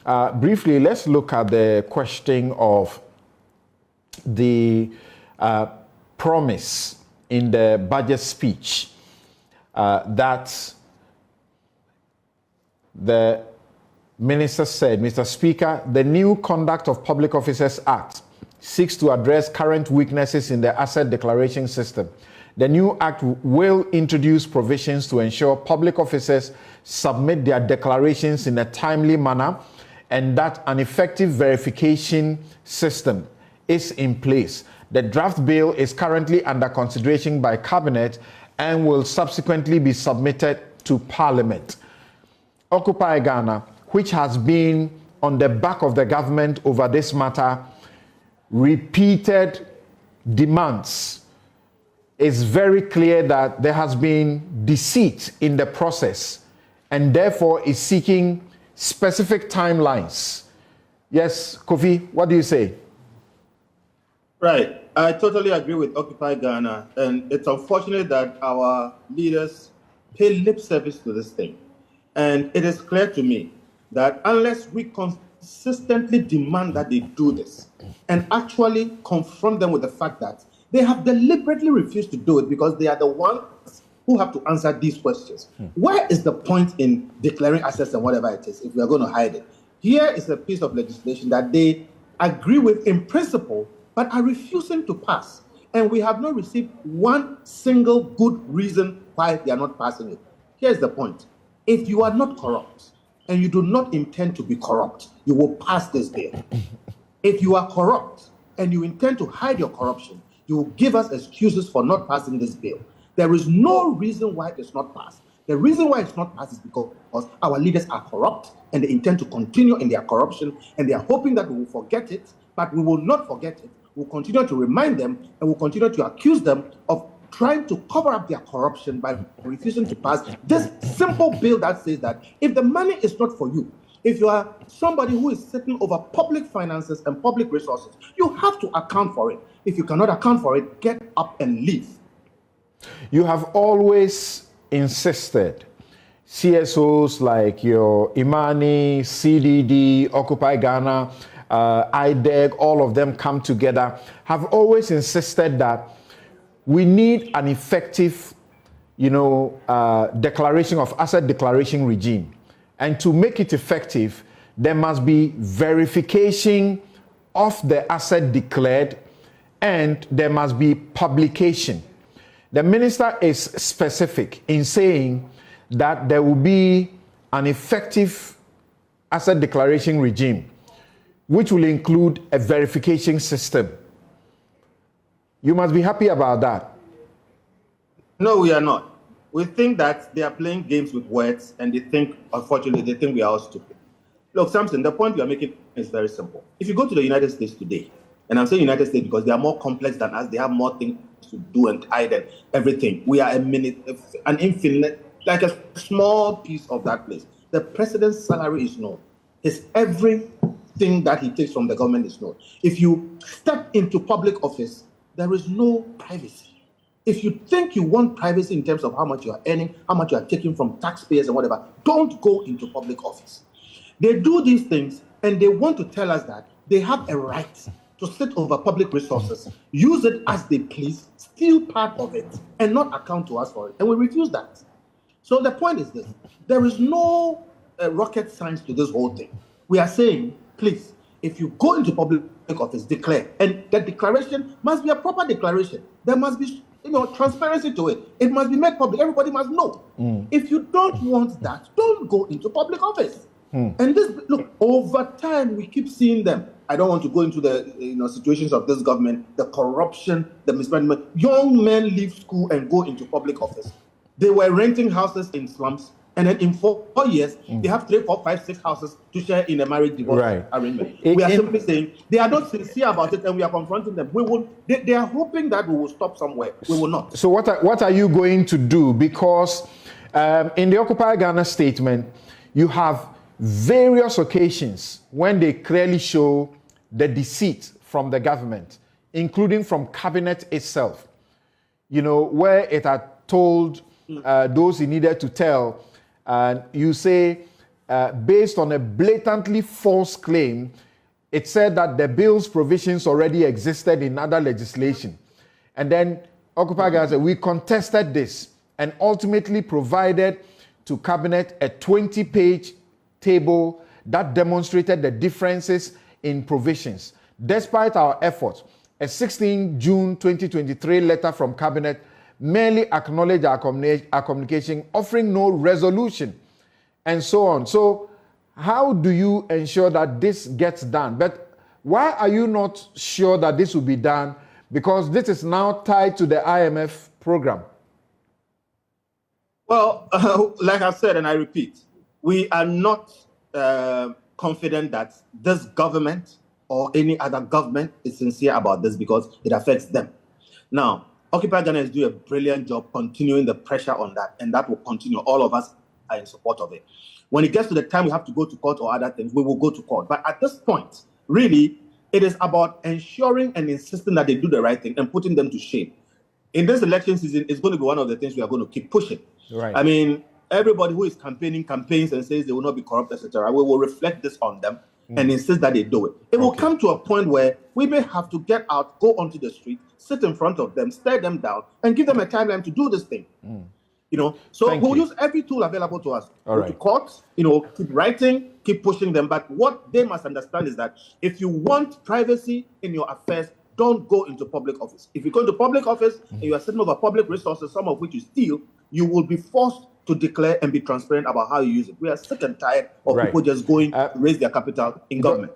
Briefly, let's look at the question of the promise in the budget speech that the minister said, Mr. Speaker, the new Conduct of Public Officers Act seeks to address current weaknesses in the asset declaration system. The new act will introduce provisions to ensure public officers submit their declarations in a timely manner and that an effective verification system is in place. The draft bill is currently under consideration by Cabinet and will subsequently be submitted to Parliament. Occupy Ghana, which has been on the back of the government over this matter, repeated demands. It's very clear that there has been deceit in the process and therefore is seeking specific timelines. Yes, Kofi, what do you say? Right. I totally agree with Occupy Ghana, and it's unfortunate that our leaders pay lip service to this thing. And it is clear to me that unless we consistently demand that they do this and actually confront them with the fact that they have deliberately refused to do it because they are the ones who have to answer these questions. Where is the point in declaring assets and whatever it is if we are going to hide it? Here is a piece of legislation that they agree with in principle but are refusing to pass. And we have not received one single good reason why they are not passing it. Here's the point. If you are not corrupt and you do not intend to be corrupt, you will pass this bill. If you are corrupt and you intend to hide your corruption, you will give us excuses for not passing this bill. There is no reason why it's not passed. The reason why it's not passed is because our leaders are corrupt and they intend to continue in their corruption, and they are hoping that we will forget it, but we will not forget it. We'll continue to remind them and we'll continue to accuse them of trying to cover up their corruption by refusing to pass this simple bill that says that if the money is not for you, if you are somebody who is sitting over public finances and public resources, you have to account for it. If you cannot account for it, get up and leave. You have always insisted, CSOs like your Imani, CDD, Occupy Ghana, IDEG, all of them come together, have always insisted that we need an effective, declaration of asset declaration regime. And to make it effective, there must be verification of the asset declared and there must be publication. The minister is specific in saying that there will be an effective asset declaration regime, which will include a verification system. You must be happy about that. No, we are not. We think that they are playing games with words, and unfortunately, they think we are all stupid. Look, Samson, the point you are making is very simple. If you go to the United States today, and I'm saying United States because they are more complex than us, they have more things to do and hide and everything. We are an infinite, like a small piece of that place. The president's salary is known. Everything that he takes from the government is known. If you step into public office, there is no privacy. If you think you want privacy in terms of how much you are earning, how much you are taking from taxpayers and whatever, don't go into public office. They do these things and they want to tell us that they have a right to sit over public resources, use it as they please, steal part of it, and not account to us for it. And we refuse that. So the point is this. There is no rocket science to this whole thing. We are saying, please, if you go into public office, declare. And the declaration must be a proper declaration. There must be transparency to it. It must be made public. Everybody must know. If you don't want that, don't go into public office. And over time, we keep seeing them. I don't want to go into the situations of this government, the corruption, the mismanagement. Young men leave school and go into public office. They were renting houses in slums, and then in 4 years, they have 3, 4, 5, 6 houses to share in a marriage divorce arrangement. We are simply saying they are not sincere about it, and we are confronting them. They are hoping that we will stop somewhere. We will not. So what are you going to do? Because in the Occupy Ghana statement, you have various occasions when they clearly show the deceit from the government, including from cabinet itself, where it had told those he needed to tell, and you say based on a blatantly false claim. It said that the bill's provisions already existed in other legislation. And then Occupy Ghana said, we contested this and ultimately provided to Cabinet a 20-page table that demonstrated the differences in provisions. Despite our efforts, a 16 June 2023 letter from Cabinet merely acknowledged our communication, offering no resolution, and so on. So how do you ensure that this gets done? But why are you not sure that this will be done? Because this is now tied to the IMF program. Well, like I said, and I repeat, we are not confident that this government or any other government is sincere about this because it affects them. Now, Occupy Ghana is doing a brilliant job continuing the pressure on that, and that will continue. All of us are in support of it. When it gets to the time we have to go to court or other things, we will go to court. But at this point, really, it is about ensuring and insisting that they do the right thing and putting them to shame. In this election season, it's going to be one of the things we are going to keep pushing. Right. I mean, everybody who is campaigns and says they will not be corrupt, etc., we will reflect this on them and insist that they do it. It will come to a point where we may have to get out, go onto the street, sit in front of them, stare them down, and give them a timeline to do this thing. You know, so we'll use every tool available to us. Go to court, you know, keep writing, keep pushing them. But what they must understand is that if you want privacy in your affairs, don't go into public office. If you go into public office and you are sitting over public resources, some of which you steal, you will be forced to declare and be transparent about how you use it. We are sick and tired of people just going to raise their capital in government.